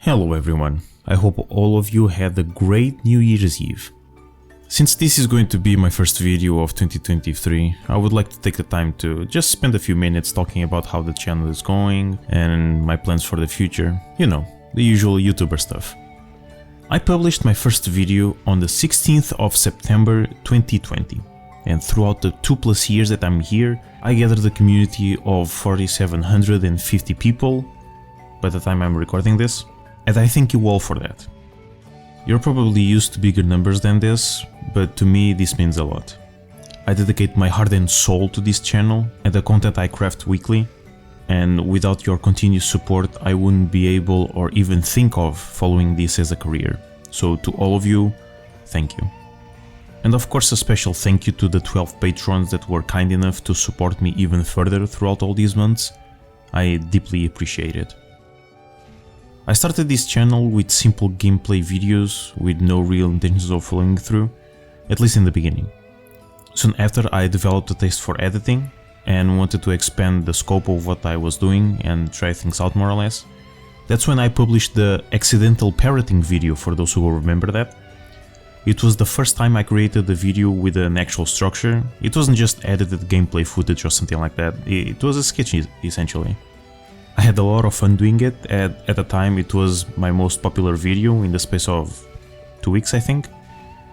Hello everyone, I hope all of you had a great New Year's Eve. Since this is going to be my first video of 2023, I would like to take the time to just spend a few minutes talking about how the channel is going and my plans for the future, you know, the usual YouTuber stuff. I published my first video on the 16th of September 2020, and throughout the 2+ years that I'm here, I gathered a community of 4,750 people by the time I'm recording this. And I thank you all for that. You're probably used to bigger numbers than this, but to me this means a lot. I dedicate my heart and soul to this channel and the content I craft weekly, and without your continued support I wouldn't be able or even think of following this as a career. So to all of you, thank you. And of course a special thank you to the 12 patrons that were kind enough to support me even further throughout all these months. I deeply appreciate it. I started this channel with simple gameplay videos with no real intentions of following through, at least in the beginning. Soon after I developed a taste for editing and wanted to expand the scope of what I was doing and try things out more or less. That's when I published the accidental parroting video, for those who will remember that. It was the first time I created a video with an actual structure. It wasn't just edited gameplay footage or something like that, it was a sketch essentially. I had a lot of fun doing it. At the time it was my most popular video in the space of 2 weeks, I think.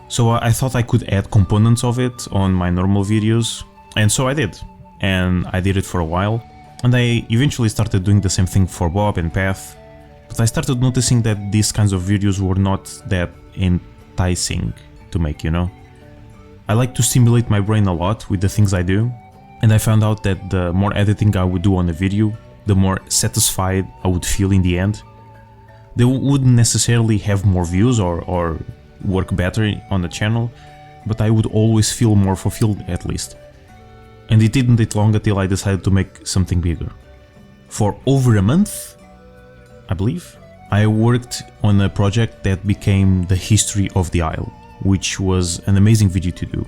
So I thought I could add components of it on my normal videos, and so I did. And I did it for a while, and I eventually started doing the same thing for Bob and Path, but I started noticing that these kinds of videos were not that enticing to make, you know? I like to stimulate my brain a lot with the things I do, and I found out that the more editing I would do on a video, the more satisfied I would feel in the end. They wouldn't necessarily have more views or work better on the channel, but I would always feel more fulfilled at least. And it didn't take long until I decided to make something bigger. For over a month, I believe, I worked on a project that became the history of the Isle, which was an amazing video to do.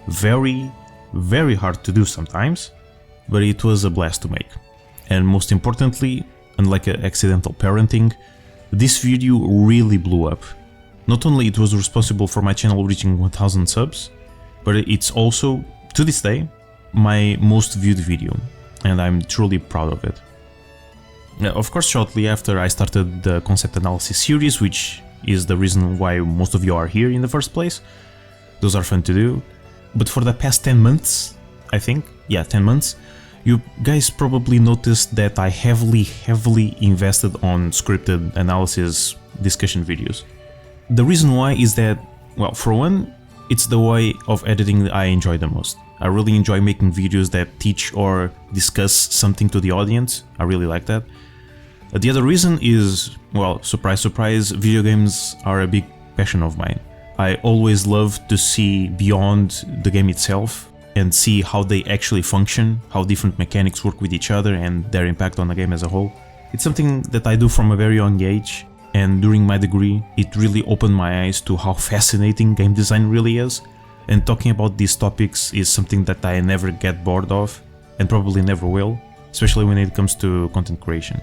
Very, very hard to do sometimes, but it was a blast to make. And most importantly, unlike accidental parenting, this video really blew up. Not only it was responsible for my channel reaching 1000 subs, but it's also, to this day, my most viewed video, and I'm truly proud of it. Now, of course, shortly after I started the concept analysis series, which is the reason why most of you are here in the first place. Those are fun to do, but for the past 10 months, I think, yeah, 10 months, you guys probably noticed that I heavily invested on scripted analysis discussion videos. The reason why is that, well, for one, it's the way of editing that I enjoy the most. I really enjoy making videos that teach or discuss something to the audience. I really like that. The other reason is, well, surprise surprise, video games are a big passion of mine. I always love to see beyond the game itself and see how they actually function, how different mechanics work with each other and their impact on the game as a whole. It's something that I do from a very young age, and during my degree it really opened my eyes to how fascinating game design really is, and talking about these topics is something that I never get bored of, and probably never will, especially when it comes to content creation.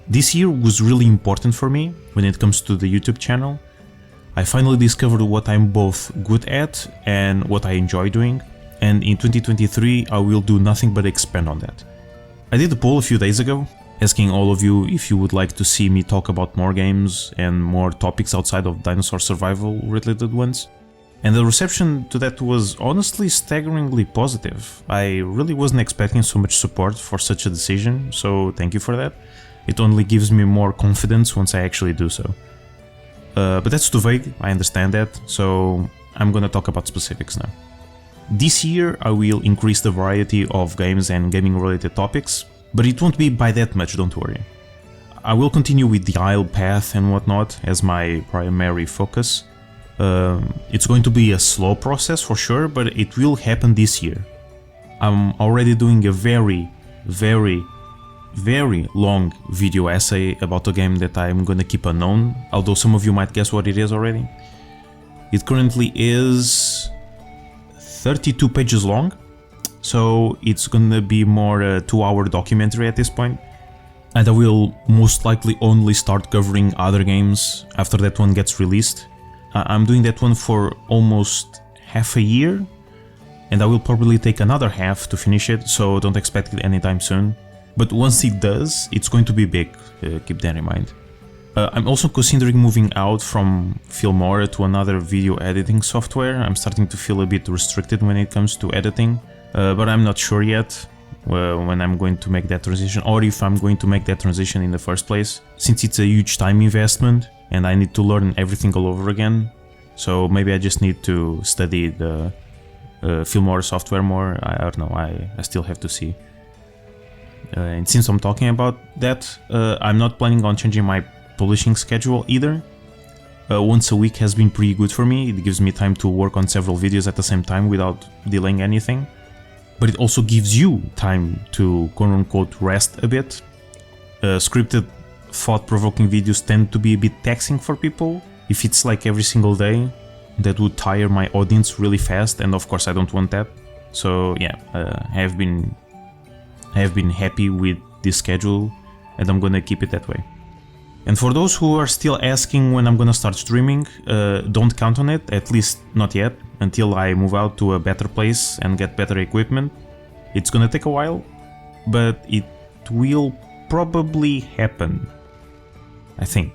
This year was really important for me when it comes to the YouTube channel. I finally discovered what I'm both good at and what I enjoy doing, and in 2023 I will do nothing but expand on that. I did a poll a few days ago, asking all of you if you would like to see me talk about more games and more topics outside of dinosaur survival related ones, and the reception to that was honestly staggeringly positive. I really wasn't expecting so much support for such a decision, so thank you for that. It only gives me more confidence once I actually do so. But that's too vague, I understand that, so I'm gonna talk about specifics now. This year I will increase the variety of games and gaming related topics, but it won't be by that much, don't worry. I will continue with the Isle path and whatnot as my primary focus. It's going to be a slow process for sure, but it will happen this year. I'm already doing a very long video essay about a game that I'm gonna keep unknown, although some of you might guess what it is already. It currently is 32 pages long, so it's gonna be more a 2-hour documentary at this point. and I will most likely only start covering other games after that one gets released. I'm doing that one for almost half a year, and I will probably take another half to finish it, so don't expect it anytime soon. But once it does, it's going to be big, keep that in mind. I'm also considering moving out from Filmora to another video editing software. I'm starting to feel a bit restricted when it comes to editing, but I'm not sure yet when I'm going to make that transition, or if I'm going to make that transition in the first place, since it's a huge time investment and I need to learn everything all over again. So maybe I just need to study the Filmora software more. I don't know, I still have to see. And since I'm talking about that, I'm not planning on changing my publishing schedule either. Once a week has been pretty good for me. It gives me time to work on several videos at the same time without delaying anything. But it also gives you time to quote-unquote rest a bit. Scripted, thought-provoking videos tend to be a bit taxing for people. If it's like every single day, that would tire my audience really fast, and of course I don't want that. So yeah, I have been happy with this schedule, and I'm gonna keep it that way. And for those who are still asking when I'm gonna start streaming, don't count on it, at least not yet, until I move out to a better place and get better equipment. It's gonna take a while, but it will probably happen, I think.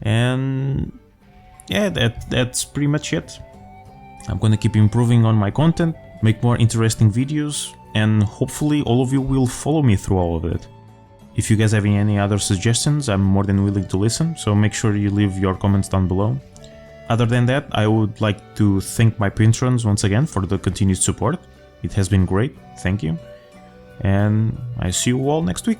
And yeah, that's pretty much it. I'm gonna keep improving on my content, make more interesting videos, and hopefully all of you will follow me through all of it. If you guys have any other suggestions, I'm more than willing to listen, so make sure you leave your comments down below. Other than that, I would like to thank my patrons once again for the continued support. It has been great, thank you. And I see you all next week.